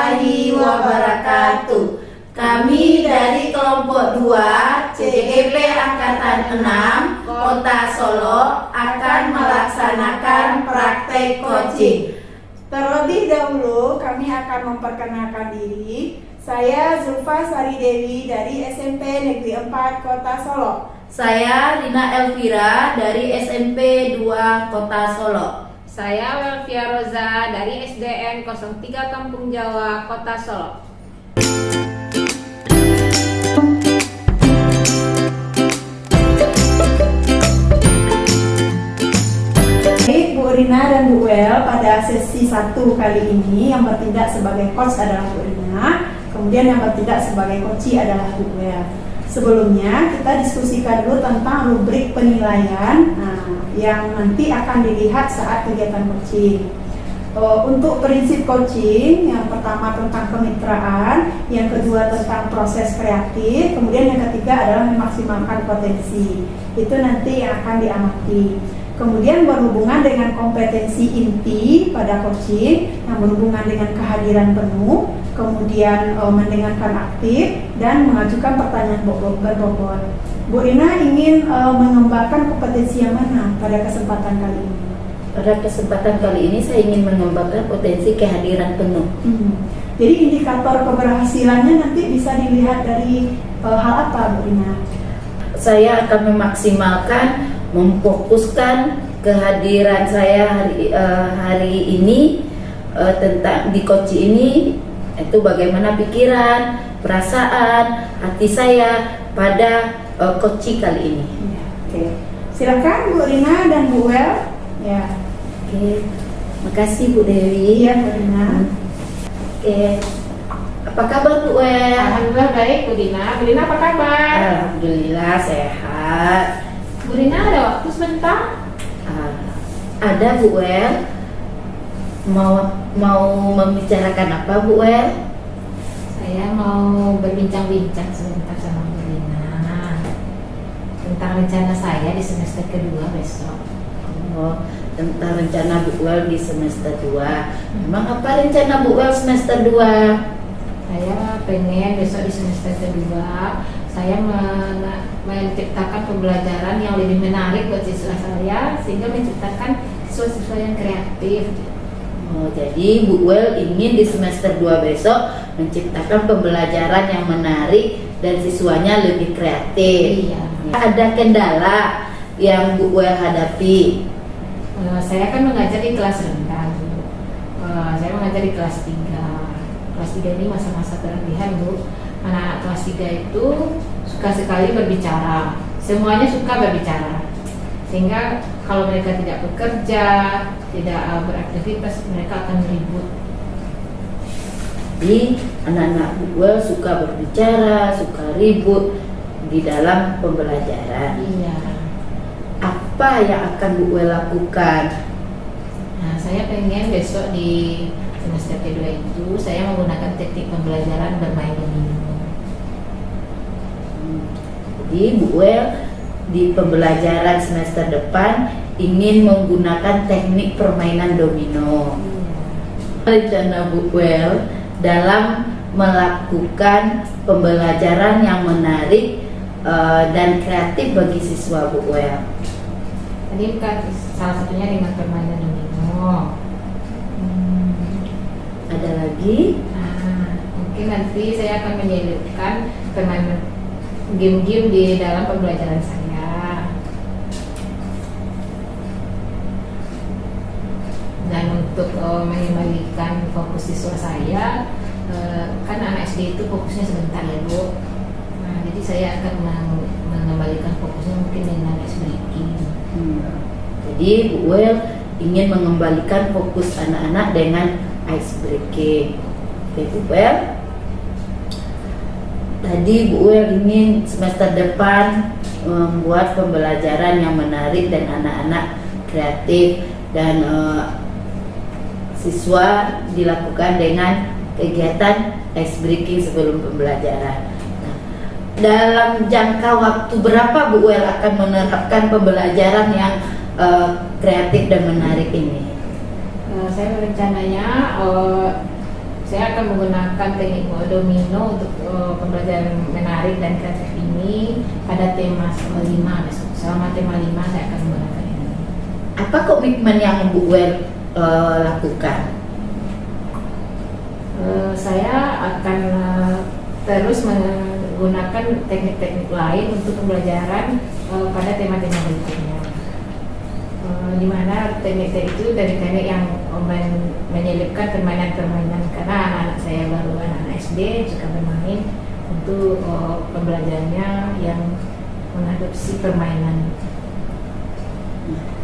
warahmatullahi wabarakatuh. Kami dari kelompok 2 CGP Angkatan 6 Kota Solo akan melaksanakan praktek coaching. Terlebih dahulu kami akan memperkenalkan diri. Saya Zulfa Sari Dewi dari SMP Negeri 4 Kota Solo. Saya Rina Elvira dari SMP 2 Kota Solo. Saya Welvia Roza dari SDN 03 Kampung Jawa, Kota Solo. Baik, Bu Rina dan Bu Wel, pada sesi 1 kali ini yang bertindak sebagai coach adalah Bu Rina, kemudian yang bertindak sebagai coachee adalah Bu Wel. Sebelumnya kita diskusikan dulu tentang rubrik penilaian yang nanti akan dilihat saat kegiatan coaching. Untuk prinsip coaching, yang pertama tentang kemitraan, yang kedua tentang proses kreatif, kemudian yang ketiga adalah memaksimalkan potensi. Itu nanti yang akan diamati. Kemudian berhubungan dengan kompetensi inti pada coaching yang berhubungan dengan kehadiran penuh, kemudian mendengarkan aktif dan mengajukan pertanyaan berbobot. Bu Rina ingin mengembangkan kompetensi yang mana pada kesempatan kali ini? Pada kesempatan kali ini saya ingin mengembangkan potensi kehadiran penuh. Jadi indikator keberhasilannya nanti bisa dilihat dari hal apa, Bu Rina? Saya akan memaksimalkan, memfokuskan kehadiran saya hari ini tentang di coaching ini, itu bagaimana pikiran, perasaan, hati saya pada coaching kali ini. Oke. Silakan Bu Rina dan Bu Wel. Ya. Oke. Makasih Bu Dewi. Iya, Bu Rina. Oke. Apa kabar Bu Wel? Alhamdulillah baik, Bu Dina. Bu Dina apa kabar? Alhamdulillah sehat. Bu Dina ada waktu sebentar? Ada Bu Wel. Mau membicarakan apa Bu Wel? Saya mau berbincang-bincang sebentar sama Bu Dina tentang rencana saya di semester kedua besok. Tentang rencana Bu Wel di semester 2. Memang apa rencana Bu Wel semester 2? Saya pengen besok di semester kedua saya menciptakan pembelajaran yang lebih menarik buat siswa saya, sehingga menciptakan siswa-siswa yang kreatif. Jadi Bu Wel ingin di semester 2 besok menciptakan pembelajaran yang menarik dan siswanya lebih kreatif. Iya. Ada kendala yang Bu Wel hadapi? Saya kan mengajar di kelas rendah, Bu. Saya mengajar di kelas 3. Kelas 3 ini masa-masa peralihan, Bu. Anak kelas 3 itu suka sekali berbicara. Semuanya suka berbicara. Sehingga kalau mereka tidak bekerja, tidak beraktivitas, mereka akan ribut. Jadi anak-anak Bu Wel suka berbicara, suka ribut di dalam pembelajaran. Iya. Apa yang akan Bu Wel lakukan? Nah, saya pengen besok di semester kedua itu saya menggunakan teknik pembelajaran bermain domino. Jadi Bu Wel di pembelajaran semester depan ingin menggunakan teknik permainan domino. Rencana Bu Wel dalam melakukan pembelajaran yang menarik dan kreatif bagi siswa Bu Wel. Tadi kan salah satunya dengan permainan domino. Ada lagi? Mungkin nanti saya akan menyelipkan permainan game-game di dalam pembelajaran saya. Dan untuk mengembalikan fokus siswa saya, kan anak SD itu fokusnya sebentar ya Bu. Nah, jadi saya akan mengembalikan fokusnya mungkin dengan ice breaking. Jadi Bu Wel ingin mengembalikan fokus anak-anak dengan ice breaking. Oke Bu Wel. Tadi Bu Wel ingin semester depan membuat pembelajaran yang menarik dan anak-anak kreatif dan siswa dilakukan dengan kegiatan ice breaking sebelum pembelajaran. Nah, dalam jangka waktu berapa Bu Wel akan menerapkan pembelajaran yang kreatif dan menarik ini? Saya rencananya Saya akan menggunakan teknik domino untuk pembelajaran menarik dan kreatif ini pada tema 5 besok. Selama tema 5 saya akan menggunakan ini. Apa komitmen yang Bu Wel lakukan? Saya akan terus menggunakan teknik-teknik lain untuk pembelajaran pada tema-tema berikutnya. Di mana teknik-teknik itu dari teknik yang menyelipkan permainan-permainan, karena anak-anak saya baru anak SD suka bermain, untuk pembelajarannya yang mengadopsi permainan.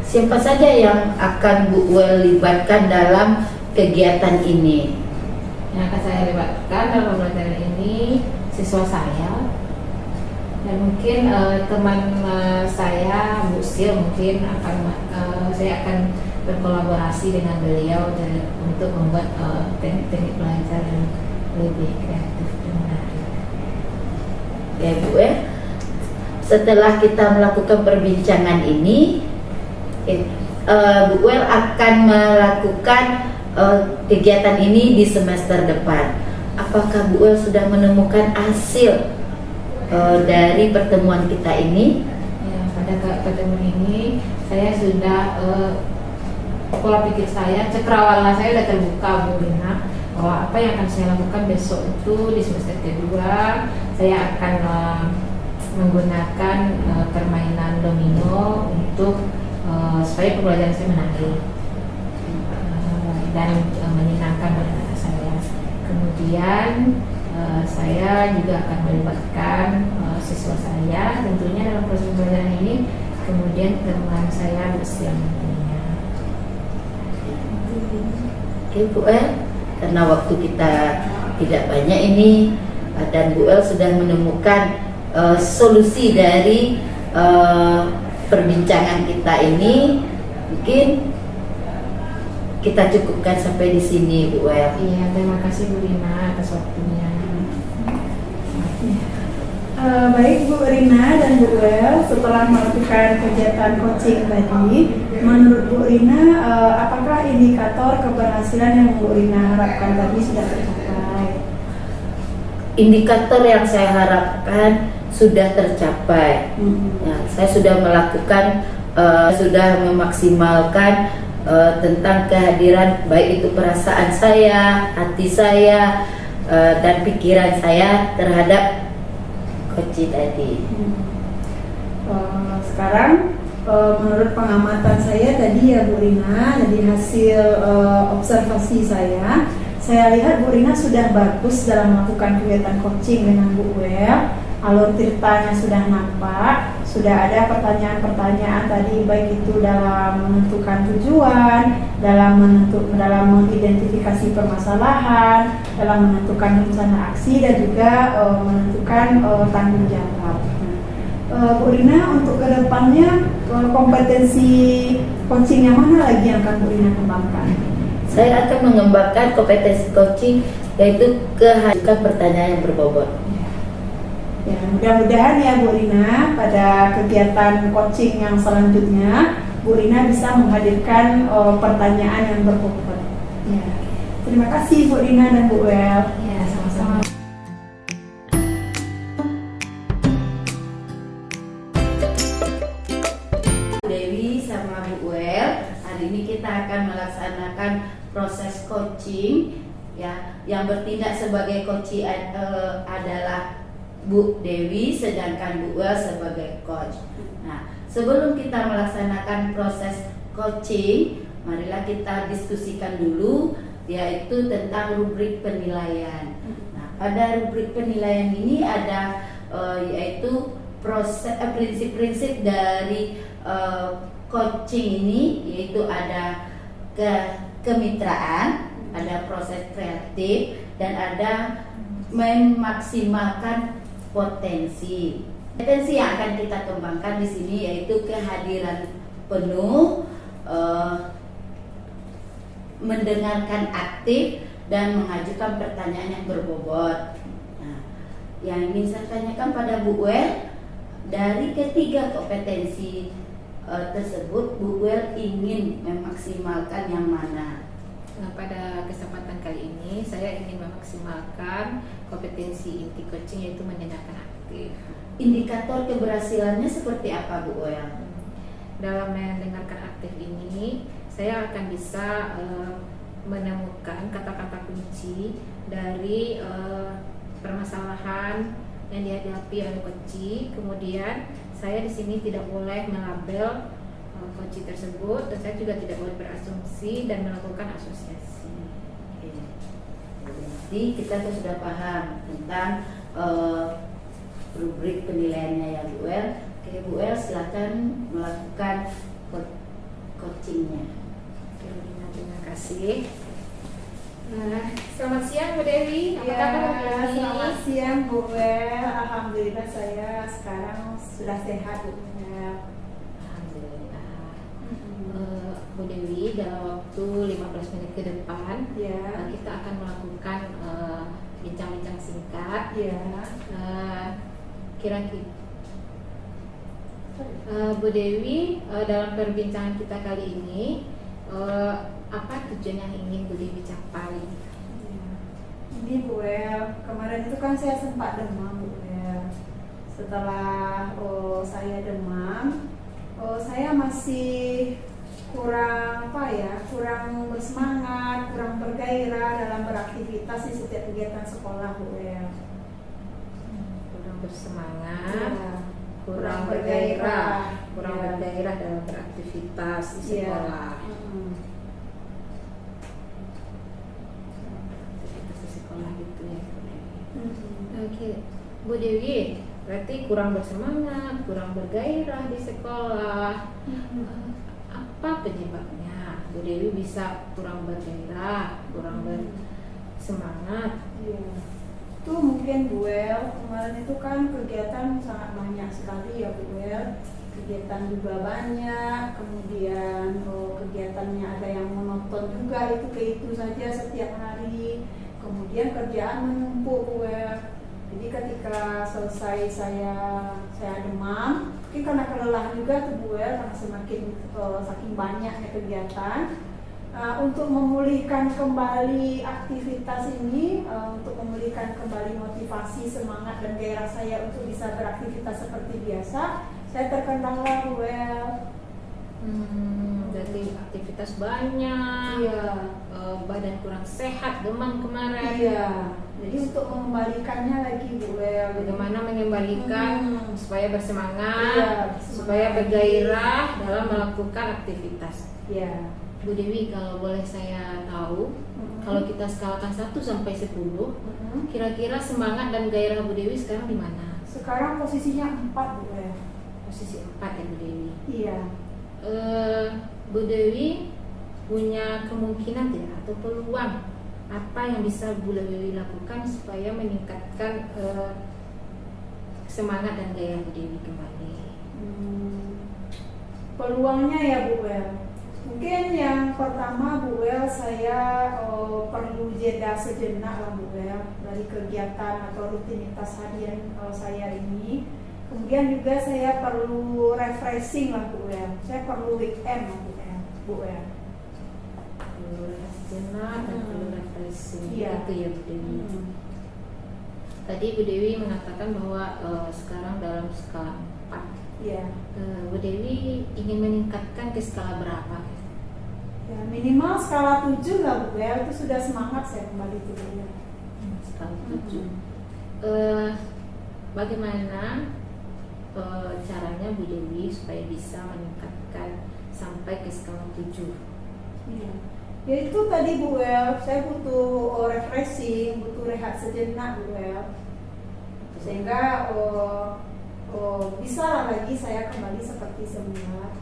Siapa saja yang akan Bu Wel libatkan dalam kegiatan ini? Yang akan saya libatkan dalam pembelajaran ini siswa saya, dan mungkin teman saya Bu Sil, mungkin saya akan berkolaborasi dengan beliau untuk membuat teknik-teknik belajar yang lebih kreatif dan menarik. Ya Bu Wel, setelah kita melakukan perbincangan ini, Bu Wel akan melakukan kegiatan ini di semester depan. Apakah Bu Wel sudah menemukan hasil dari pertemuan kita ini? Ya, pada pertemuan ini saya sudah pola pikir saya, cakrawala saya sudah terbuka, Bu Rina, bahwa apa yang akan saya lakukan besok itu di semester kedua, saya akan menggunakan permainan domino untuk supaya pembelajaran saya menarik dan menyenangkan bagi anak saya. Kemudian saya juga akan melibatkan siswa saya tentunya dalam proses pembelajaran ini, kemudian teman saya bersama tentunya. Oke Bu El, karena waktu kita tidak banyak ini, dan Bu El sudah menemukan solusi dari perbincangan kita ini, mungkin kita cukupkan sampai di sini Bu El. Iya, terima kasih Bu Rina atas waktunya. Baik Bu Rina dan Bu Wel, setelah melakukan kegiatan coaching tadi, menurut Bu Rina apakah indikator keberhasilan yang Bu Rina harapkan tadi sudah tercapai? Indikator yang saya harapkan sudah tercapai. Ya, saya sudah melakukan, sudah memaksimalkan tentang kehadiran, baik itu perasaan saya, hati saya, dan pikiran saya terhadap coach tadi. Sekarang menurut pengamatan saya tadi ya Bu Rina, dari hasil observasi saya lihat Bu Rina sudah bagus dalam melakukan kegiatan coaching dengan Bu Wel. Alur ceritanya sudah nampak, sudah ada pertanyaan-pertanyaan tadi, baik itu dalam menentukan tujuan, dalam mengidentifikasi permasalahan, dalam menentukan rencana aksi, dan juga menentukan tanggung jawab. Bu Rina, untuk kedepannya kompetensi coaching yang mana lagi yang akan Bu Rina kembangkan? Saya akan mengembangkan kompetensi coaching, yaitu kehajukan pertanyaan yang berbobot. Ya, mudah-mudahan ya Bu Rina, pada kegiatan coaching yang selanjutnya Bu Rina bisa menghadirkan pertanyaan yang berbobot. Ya. Terima kasih Bu Rina dan Bu Wel. Ya, sama-sama. Dewi sama Bu Wel, hari ini kita akan melaksanakan proses coaching, ya, yang bertindak sebagai coach adalah Bu Dewi, sedangkan Bu Wel sebagai coach. Nah, sebelum kita melaksanakan proses coaching, marilah kita diskusikan dulu, yaitu tentang rubrik penilaian. Nah, pada rubrik penilaian ini ada yaitu proses prinsip-prinsip dari coaching ini, yaitu ada kemitraan, ada proses kreatif, dan ada memaksimalkan potensi. Potensi yang akan kita kembangkan di sini yaitu kehadiran penuh, mendengarkan aktif, dan mengajukan pertanyaan yang berbobot. Nah, yang ingin saya tanyakan pada Bu Wel, dari ketiga kompetensi tersebut Bu Wel ingin memaksimalkan yang mana? pada kesempatan kali ini saya ingin memaksimalkan kompetensi inti coaching, yaitu mendengarkan aktif. Indikator keberhasilannya seperti apa Bu Well? Dalam mendengarkan aktif ini, saya akan bisa menemukan kata-kata kunci dari permasalahan yang dihadapi oleh coach. Kemudian saya di sini tidak boleh melabel coach tersebut, dan saya juga tidak boleh berasumsi dan melakukan asosiasi. Oke. Jadi kita tuh sudah paham tentang rubrik penilaiannya ya Bu Well. Oke Bu Well, silakan melakukan coachingnya. Oke, terima kasih. Selamat siang Bu Dewi. Apa kabar hari ini? Selamat siang Bu Well. Alhamdulillah saya sekarang sudah sehat Bu Well. Alhamdulillah. Bu Dewi, dalam waktu 15 menit ke depan Ya. kita akan melakukan bincang-bincang singkat. Ya. Kira-kira Bu Dewi, dalam perbincangan kita kali ini, apa tujuan yang ingin Bu Dewi capai? Ini Bu Well, kemarin itu kan saya sempat demam Bu Well. Setelah saya demam, saya masih kurang kurang bersemangat, kurang bergairah dalam beraktivitas di setiap kegiatan sekolah Bu Well. Kurang bersemangat, Ya. kurang bergairah. bergairah dalam beraktivitas di sekolah. Aktivitas di sekolah gitu ya. Oke, Bu Dewi, berarti kurang bersemangat, kurang bergairah di sekolah. Apa penyebabnya Bu Dewi bisa kurang bergairah, kurang bersemangat? Iya. Itu mungkin Bu Well, kemarin itu kan kegiatan sangat banyak sekali ya Bu Well. Kegiatan juga banyak, kemudian kegiatannya ada yang monoton juga, itu saja setiap hari. Kemudian kerjaan menumpuk Bu Well. Jadi ketika selesai saya demam, mungkin karena kelelahan juga tuh Bu Well, karena saking banyaknya kegiatan. Untuk memulihkan kembali aktivitas ini, untuk memulihkan kembali motivasi, semangat dan gairah saya untuk bisa beraktivitas seperti biasa, saya terkendala Bu Well. Jadi aktivitas banyak, Iya. badan kurang sehat, demam kemarin. Iya. Jadi untuk mengembalikannya lagi Bu Well. Bagaimana mengembalikan supaya bersemangat, Iya, supaya bergairah dalam melakukan aktivitas. Iya. Bu Dewi, kalau boleh saya tahu, kalau kita skalakan 1 sampai 10, kira-kira semangat dan gairah Bu Dewi sekarang di mana? Sekarang posisinya 4 Bu Well. Posisi 4 ya Bu Dewi. Iya. Bu Dewi punya kemungkinan tidak atau peluang apa yang bisa Bu Dewi lakukan supaya meningkatkan semangat dan gairah Bu Dewi kembali? Peluangnya ya Bu Well. Mungkin yang pertama Bu Well, saya perlu jeda sejenak lah Bu Well dari kegiatan atau rutinitas harian saya ini. Kemudian juga saya perlu refreshing lah Bu Well. Saya perlu weekend lah Bu Well. Perlu sejenak dan perlu refreshing. Iya. Itu ya Bu Dewi. Tadi Bu Dewi mengatakan bahwa sekarang dalam skala 4. Iya. Bu Dewi ingin meningkatkan ke skala berapa? Ya, minimal skala 7 lah Bu Well, itu sudah semangat saya kembali itu Bu Well. Skala 7. Bagaimana caranya Bu Dewi supaya bisa meningkatkan sampai ke skala 7? Iya. Ya itu tadi Bu Well, saya butuh refreshing, butuh rehat sejenak Bu Well. Sehingga bisa lah lagi saya kembali seperti semula.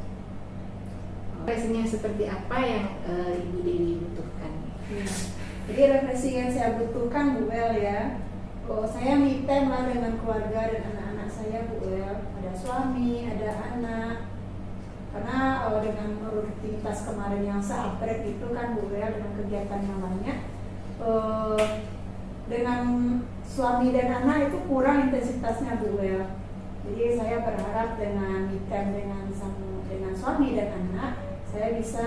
Refreshing seperti apa yang Ibu Dewi butuhkan? Jadi refreshing yang saya butuhkan Bu Well ya, saya me time lah dengan keluarga dan anak-anak saya Bu Well. Ada suami, ada anak. Karena dengan rutinitas kemarin yang seabrek itu kan Bu Well, dengan kegiatan yang banyak, dengan suami dan anak itu kurang intensitasnya Bu Well. Jadi saya berharap dengan me time dengan suami dan anak, saya bisa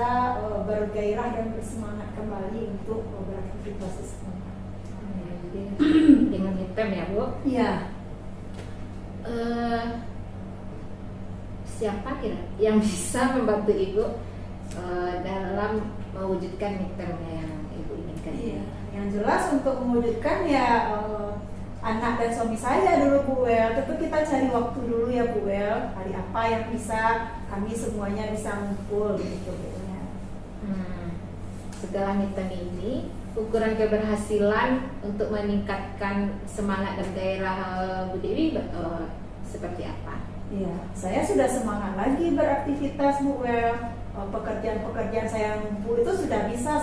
bergairah dan bersemangat kembali untuk beraktivitas di sekolah. Jadi, dengan midterm ya Bu. Iya. Siapa kira yang bisa membantu Ibu dalam mewujudkan midtermnya yang Ibu inginkan? Iya. Yang jelas untuk mewujudkan ya anak dan suami saya dulu Bu Wel. Tentu kita cari waktu dulu ya Bu Wel. Hari apa yang bisa kami semuanya bisa ngumpul gitu Bu Wel. Setelah midterm ini, ukuran keberhasilan untuk meningkatkan semangat dan gairah Bu Dewi seperti apa? Iya, saya sudah semangat lagi beraktivitas Bu Wel. Pekerjaan-pekerjaan saya ngumpul itu sudah bisa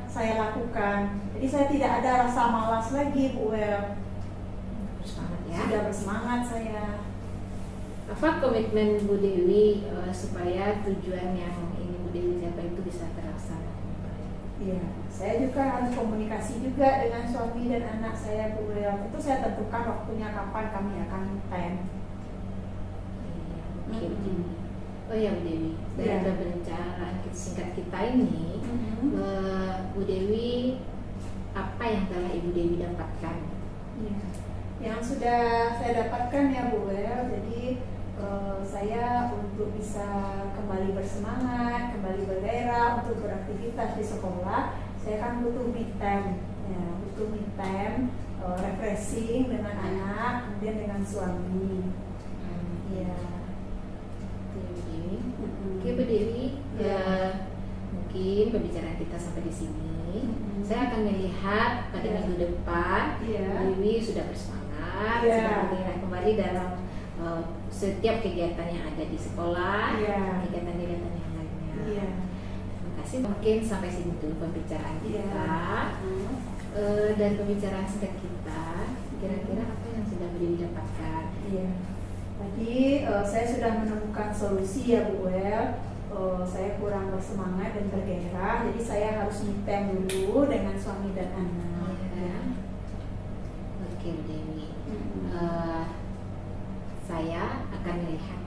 saya lakukan. Jadi saya tidak ada rasa malas lagi Bu Wel. Bersemangat ya. Sudah bersemangat saya. Apa komitmen Bu Dewi supaya tujuan yang ingin Bu Dewi capai itu bisa terlaksana? Iya, saya juga harus komunikasi juga dengan suami dan anak saya Bu Wel. Itu saya tentukan waktunya kapan kami akan time. Oke, Bu Dewi. Oh ya Bu Dewi, dari pembicaraan singkat kita ini, Bu Dewi, apa yang telah Ibu Dewi dapatkan? Ya. Yang sudah saya dapatkan ya Bu Wel, jadi saya untuk bisa kembali bersemangat, kembali bergairah untuk beraktivitas di sekolah, saya kan butuh me time, ya, butuh me time, refreshing dengan anak, kemudian dengan suami. Ya. Oke Bu Dewi, mungkin pembicaraan kita sampai di sini. Saya akan melihat pada minggu depan Bu Dewi sudah bersemangat, sudah bergerak kembali dalam setiap kegiatan yang ada di sekolah, kegiatan-kegiatan yang lainnya. Terima kasih. Mungkin sampai sini dulu pembicaraan kita. Dan pembicaraan singkat kita, kira-kira apa yang sudah Bu Dewi dapatkan? Tadi saya sudah menemukan solusi ya Bu Wel. Saya kurang bersemangat dan bergairah, jadi saya harus me time dulu dengan suami dan anak. Oke Bu Dewi, saya akan melihat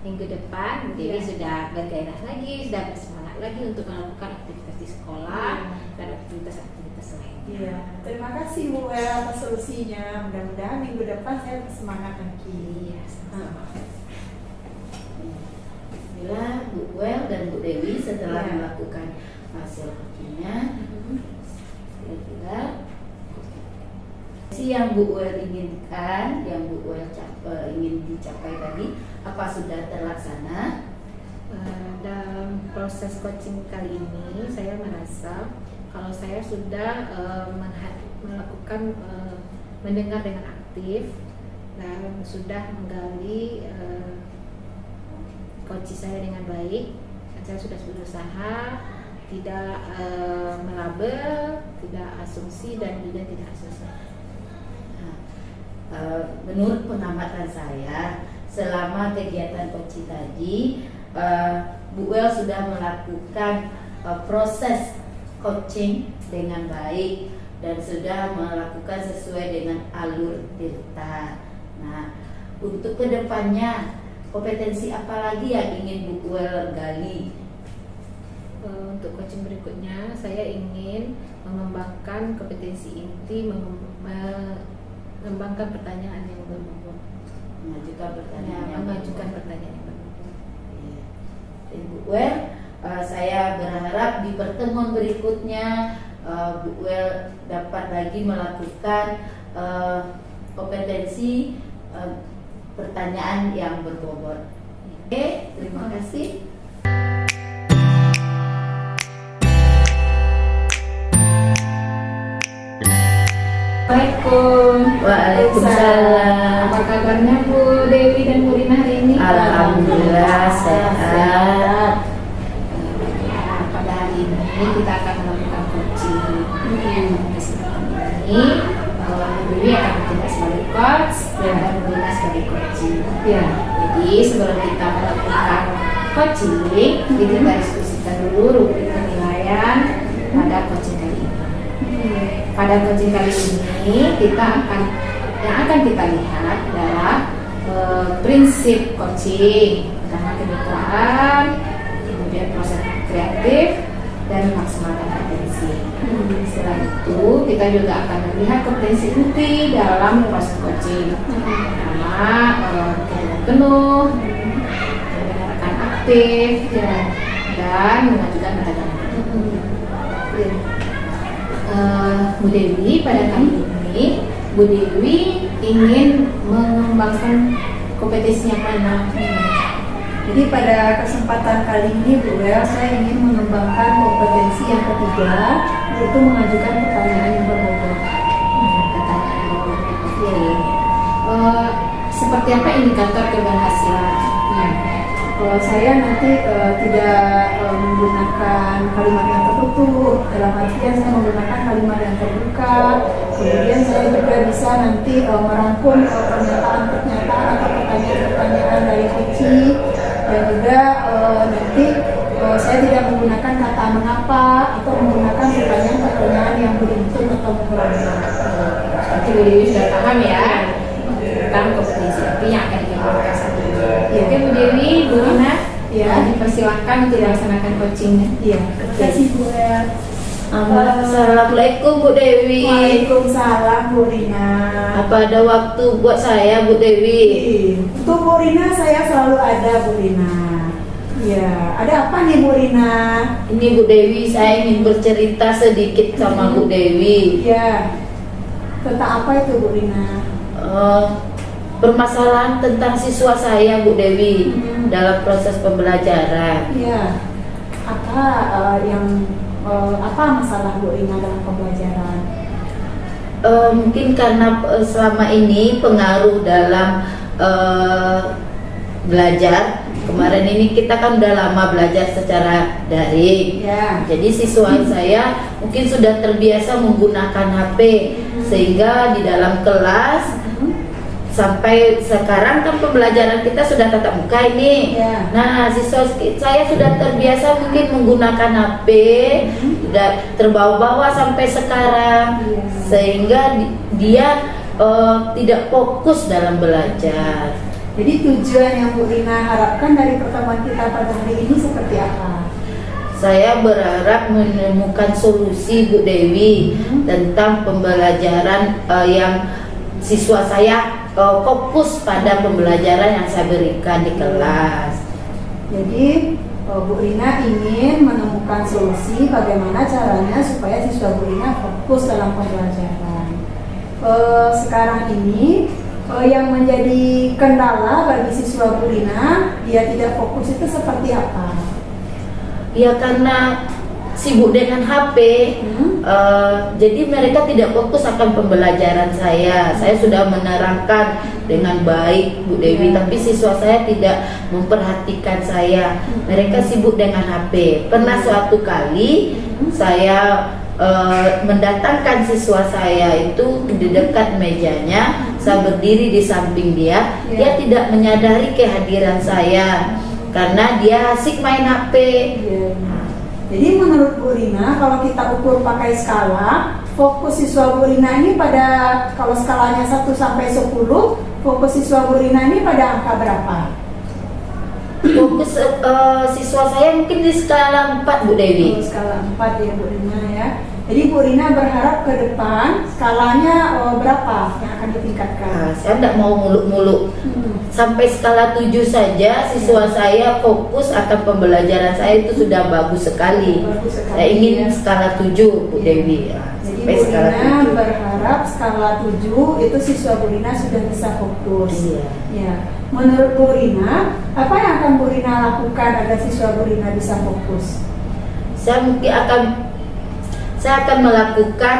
minggu depan Bu Dewi sudah bergairah lagi, sudah bersemangat lagi untuk melakukan aktivitas di sekolah dan aktivitas-aktivitas lainnya. Terima kasih Bu Wel atas solusinya. Mudah-mudahan minggu depan saya bersemangat lagi. Bila Bu Wel dan Bu Dewi setelah melakukan hasil coachingnya, kira-kira yang Bu Wel inginkan, yang Bu Wel ingin dicapai tadi, apa sudah terlaksana? Dalam proses coaching kali ini, saya merasa kalau saya sudah melakukan mendengar dengan aktif dan sudah menggali coaching saya dengan baik, dan saya sudah berusaha tidak melabel, tidak asumsi dan juga tidak asumsi. Menurut pengamatan saya, selama kegiatan coaching tadi, Bu Wel sudah melakukan proses coaching dengan baik dan sudah melakukan sesuai dengan alur Tirta. Nah, untuk kedepannya kompetensi apa lagi yang ingin Bu Wel gali? Untuk coaching berikutnya, saya ingin mengembangkan kompetensi inti, mengembangkan pertanyaan yang berbobot, Mengajukan pertanyaan yang berbobot. Bu Wel, saya berharap di pertemuan berikutnya Bu Wel dapat lagi melakukan kompetensi pertanyaan yang berbobot. Oke, terima kasih. Assalamualaikum. Waalaikumsalam. Apa kabarnya Bu Dewi dan Bu Rina hari ini? Alhamdulillah sehat. Pada hari ini kita akan melakukan coaching. Ini Bu Dewi akan bertindak sebagai coach dan Bu Rina sebagai coaching. Jadi sebelum kita melakukan coaching, kita diskusikan dulu rubrik penilaian pada coaching kali ini. Pada coaching kali ini yang akan kita lihat adalah prinsip coaching, karena kemitraan, kemudian proses kreatif, dan maksimalkan kompetensi. Setelah itu kita juga akan melihat kompetensi inti dalam proses coaching. Pertama, kegiatan penuh, rekan aktif, dan mengajukan metode. Bu Dewi, pada kali ini Bu Dewi ingin mengembangkan kompetensi yang mana? Jadi pada kesempatan kali ini Bu Wel, saya ingin mengembangkan kompetensi yang ketiga, yaitu mengajukan pertanyaan yang berbobot. Seperti apa indikator keberhasilan? Kalau saya nanti tidak menggunakan kalimat yang tertutup, dalam artian saya menggunakan kalimat yang terbuka. Kemudian saya juga bisa nanti merangkum pernyataan-pernyataan atau pertanyaan-pertanyaan dari coaching, dan juga nanti saya tidak menggunakan kata mengapa atau menggunakan pertanyaan-pertanyaan yang beruntun atau mengulangi. Seperti Bu Dewi sudah paham ya tentang kompetensi itu yang akan dikembangkan saat ini. Oke Bu Dewi, Bu Rina, dipersilakan untuk melaksanakan coachingnya. Iya, terima kasih Bu Wel. Assalamualaikum Bu Dewi. Waalaikumsalam Bu Rina. Apa ada waktu buat saya Bu Dewi? Untuk Bu Rina saya selalu ada Bu Rina. Ya, ada apa nih Bu Rina? Ini Bu Dewi, saya ingin bercerita sedikit sama Bu Dewi. Ya, tentang apa itu Bu Rina? Permasalahan tentang siswa saya Bu Dewi dalam proses pembelajaran. Ya, apa apa masalah Bu Rina dalam pembelajaran? Mungkin karena selama ini pengaruh dalam belajar. Kemarin ini kita kan udah lama belajar secara daring. Ya. Jadi siswa saya mungkin sudah terbiasa menggunakan HP, sehingga di dalam kelas sampai sekarang kan pembelajaran kita sudah tatap muka ini. Ya. Nah, siswa saya sudah terbiasa mungkin menggunakan HP, sudah terbawa-bawa sampai sekarang, sehingga dia tidak fokus dalam belajar. Jadi tujuan yang Bu Rina harapkan dari pertemuan kita pada hari ini seperti apa? Saya berharap menemukan solusi Bu Dewi tentang pembelajaran yang siswa saya fokus pada pembelajaran yang saya berikan di kelas. Jadi Bu Rina ingin menemukan solusi bagaimana caranya supaya siswa Bu Rina fokus dalam pembelajaran. Sekarang ini yang menjadi kendala bagi siswa Bu Rina, dia tidak fokus itu seperti apa? Ya karena sibuk dengan HP, jadi mereka tidak fokus akan pembelajaran saya. Saya sudah menerangkan dengan baik Bu Dewi, tapi siswa saya tidak memperhatikan saya. Mereka sibuk dengan HP. Pernah suatu kali saya mendatangkan siswa saya itu di dekat mejanya, saya berdiri di samping dia, dia tidak menyadari kehadiran saya karena dia asik main HP. Jadi menurut Bu Rina, kalau kita ukur pakai skala, fokus siswa Bu Rina ini pada, kalau skalanya 1 sampai 10, fokus siswa Bu Rina ini pada angka berapa? Fokus siswa saya mungkin di skala 4 Bu Dewi. Skala 4 ya Bu Rina ya. Jadi Bu Rina berharap ke depan skalanya berapa yang akan ditingkatkan? Saya tidak mau muluk-muluk. Sampai skala 7 saja siswa saya fokus akan pembelajaran saya itu sudah bagus sekali. Saya ingin skala 7 Bu Dewi. Jadi Sampai Bu skala Rina 7. berharap skala 7 itu siswa Bu Rina sudah bisa fokus. Iya. Ya. Menurut Bu Rina, apa yang akan Bu Rina lakukan agar siswa Bu Rina bisa fokus? Saya akan melakukan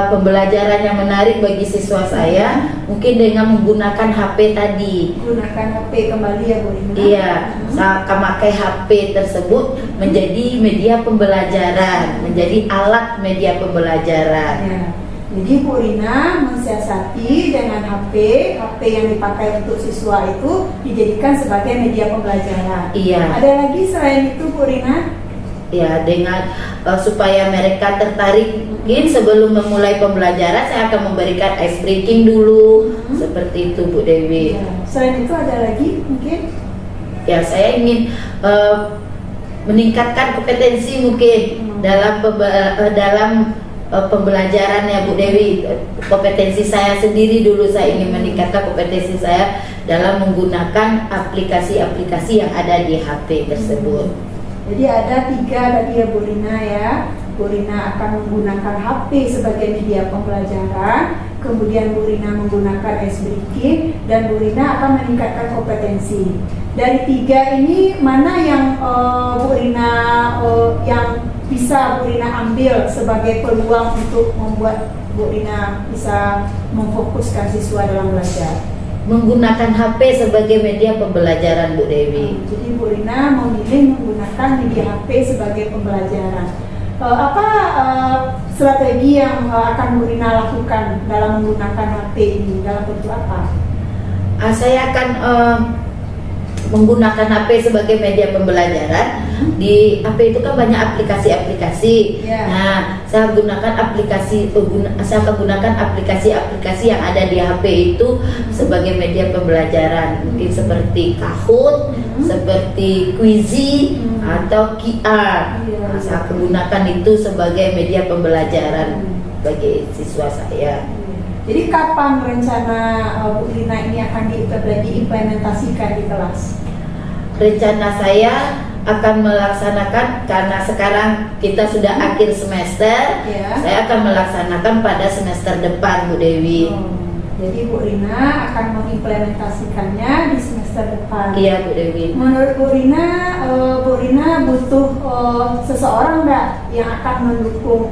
pembelajaran yang menarik bagi siswa saya, mungkin dengan menggunakan HP tadi. Gunakan HP kembali ya Bu Rina. Iya, saya akan pakai HP tersebut menjadi media pembelajaran, menjadi alat media pembelajaran. Ya. Jadi Bu Rina mensiasati dengan HP yang dipakai untuk siswa itu dijadikan sebagai media pembelajaran. Iya. Ada lagi selain itu Bu Rina? Ya, dengan supaya mereka tertarik, mungkin sebelum memulai pembelajaran saya akan memberikan ice breaking dulu, seperti itu Bu Dewi. Ya. Selain itu ada lagi mungkin? Ya, saya ingin meningkatkan kompetensi mungkin dalam pembelajaran ya Bu Dewi. Kompetensi saya sendiri dulu, saya ingin meningkatkan kompetensi saya dalam menggunakan aplikasi-aplikasi yang ada di HP tersebut. Jadi ada 3 tadi ya Bu Rina ya. Bu Rina akan menggunakan HP sebagai media pembelajaran, kemudian Bu Rina menggunakan S-Breaking, dan Bu Rina akan meningkatkan kompetensi. Dari 3 ini mana yang Bu Rina yang bisa Bu Rina ambil sebagai peluang untuk membuat Bu Rina bisa memfokuskan siswa dalam belajar? Menggunakan HP sebagai media pembelajaran Bu Dewi. Jadi Bu Rina memilih menggunakan media HP sebagai pembelajaran. Apa strategi yang akan Bu Rina lakukan dalam menggunakan HP ini? Dalam bentuk apa? Saya akan menggunakan HP sebagai media pembelajaran. Di HP itu kan banyak aplikasi-aplikasi. Yeah. Nah, saya gunakan saya akan gunakan aplikasi-aplikasi yang ada di HP itu sebagai media pembelajaran. Mungkin seperti Kahoot, seperti Quizy, atau QR. Yeah. Saya akan gunakan itu sebagai media pembelajaran bagi siswa saya. Jadi kapan rencana Bu Rina ini akan diimplementasikan di kelas? Rencana saya akan melaksanakan, karena sekarang kita sudah akhir semester, Ya. saya akan melaksanakan pada semester depan Bu Dewi. Jadi Bu Rina akan mengimplementasikannya di semester depan. Iya Bu Dewi. Menurut Bu Rina butuh seseorang nggak yang akan mendukung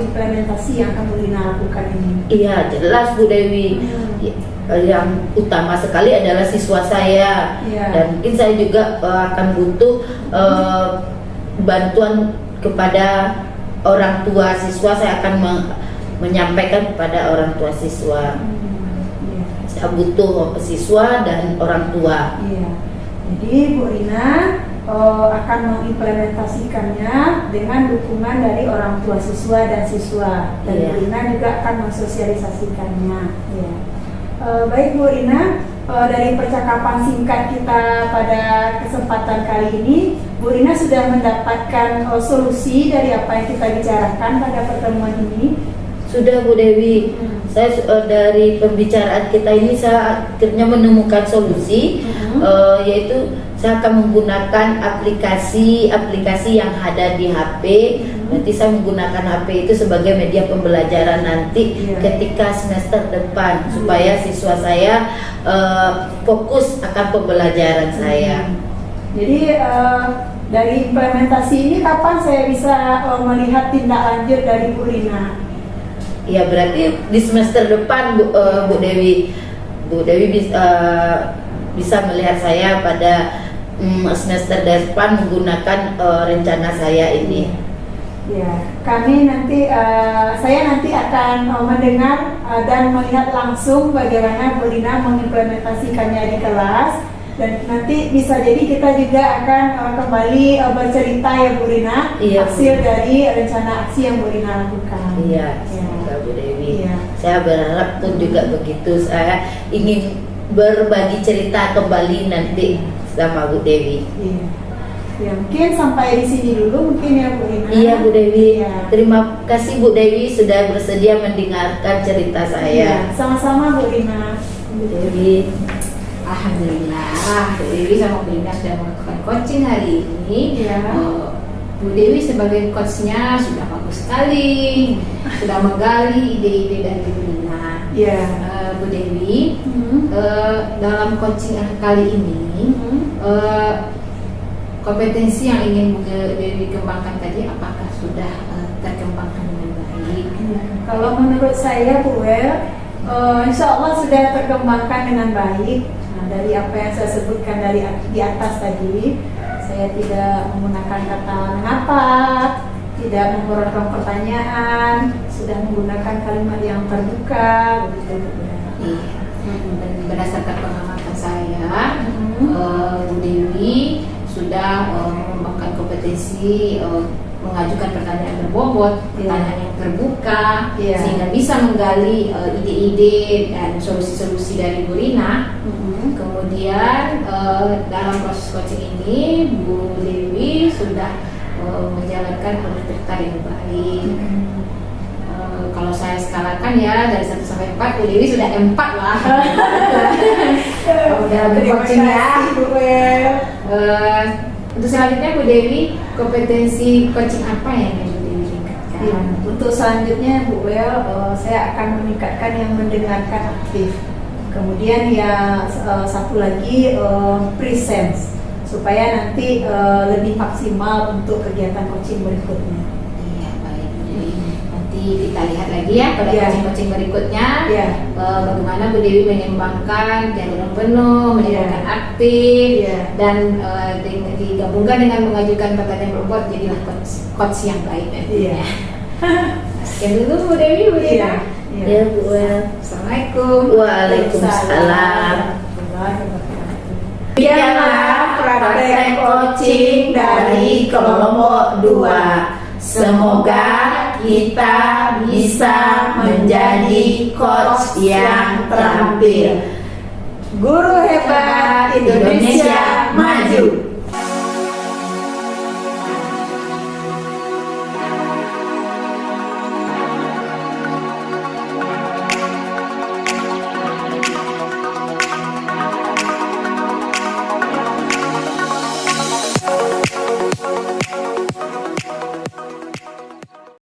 implementasi yang akan Bu Rina lakukan ini? Iya jelas Bu Dewi. Yang utama sekali adalah siswa saya. Iya. Dan mungkin saya juga akan butuh bantuan kepada orang tua siswa. Saya akan menyampaikan kepada orang tua siswa. Saya butuh siswa dan orang tua. Iya. Jadi Bu Rina akan mengimplementasikannya dengan dukungan dari orang tua siswa dan siswa. Dan Iya. Bu Rina juga akan mensosialisasikannya. Ya. Baik Bu Rina, dari percakapan singkat kita pada kesempatan kali ini, Bu Rina sudah mendapatkan solusi dari apa yang kita bicarakan pada pertemuan ini. Sudah Bu Dewi. Saya dari pembicaraan kita ini saya akhirnya menemukan solusi, yaitu saya akan menggunakan aplikasi yang ada di HP. Nanti saya menggunakan HP itu sebagai media pembelajaran nanti ketika semester depan, supaya siswa saya fokus akan pembelajaran saya. Jadi dari implementasi ini kapan saya bisa melihat tindak lanjut dari Bu Rina? Ya berarti di semester depan Bu Dewi. Bu Dewi bisa melihat saya pada semester depan menggunakan rencana saya ini. Ya, saya nanti akan mendengar dan melihat langsung bagaimana Bu Rina mengimplementasikannya di kelas. Dan nanti bisa jadi kita juga akan kembali bercerita ya Bu Rina, hasil dari rencana aksi yang Bu Rina lakukan. Iya, semoga Bu Dewi. Iya. Saya berharap pun juga begitu. Saya ingin berbagi cerita kembali nanti sama Bu Dewi. Iya. Ya, mungkin sampai di sini dulu mungkin ya Bu Rina. Iya Bu Dewi. Iya. Terima kasih Bu Dewi sudah bersedia mendengarkan cerita saya. Iya, sama-sama Bu Rina. Bu Dewi. Alhamdulillah, Bu Dewi sama Bu Rina sudah melakukan coaching hari ini. Iya. Bu Dewi sebagai coachnya sudah bagus sekali, sudah menggali ide-ide dari Bu Rina. Iya. Bu Dewi, dalam coaching kali ini, kompetensi yang ingin Bu Dewi kembangkan tadi, apakah sudah terkembangkan dengan baik? Kalau menurut saya Bu Wel, insya Allah sudah terkembangkan dengan baik. Nah, dari apa yang saya sebutkan di atas tadi, saya tidak menggunakan kata mengapa, tidak memborokkan pertanyaan, sudah menggunakan kalimat yang terbuka, begitu Bu. Iya. Dan berdasarkan pengamatan saya, Bu Dewi sudah mengembangkan kompetensi mengajukan pertanyaan berbobot, pertanyaan yang terbuka, Iya. sehingga bisa menggali ide-ide dan solusi-solusi dari Bu Rina. Kemudian dalam proses coaching ini Bu Dewi sudah menjalankan alur yang baik. Kalau saya skalakan ya dari 1 sampai 4, Bu Dewi sudah 4 lah. Dalam coaching ya. Bu Wel. Untuk selanjutnya Bu Dewi, kompetensi coaching apa yang Bu Dewi tingkatkan? Untuk selanjutnya Bu Wel, saya akan meningkatkan yang mendengarkan aktif. Kemudian yang satu lagi presence, supaya nanti lebih maksimal untuk kegiatan coaching berikutnya. Iya, baik Bu Dewi. Nanti kita lihat lagi ya pada Iya. coaching-coaching berikutnya. Iya. Bagaimana Bu Dewi menyeimbangkan jalur penuh, menyeimbangkan aktif, Iya. dan digabungkan dengan mengajukan pertanyaan berbobot, jadilah coach yang baik nantinya. Iya. Sekian dulu Bu Dewi, Bu Rina. Iya. Ya Bu Wel. Assalamualaikum. Waalaikumsalam. Demikianlah praktek coaching dari kelompok 2. Semoga kita bisa menjadi coach yang terampil. Guru hebat Indonesia maju.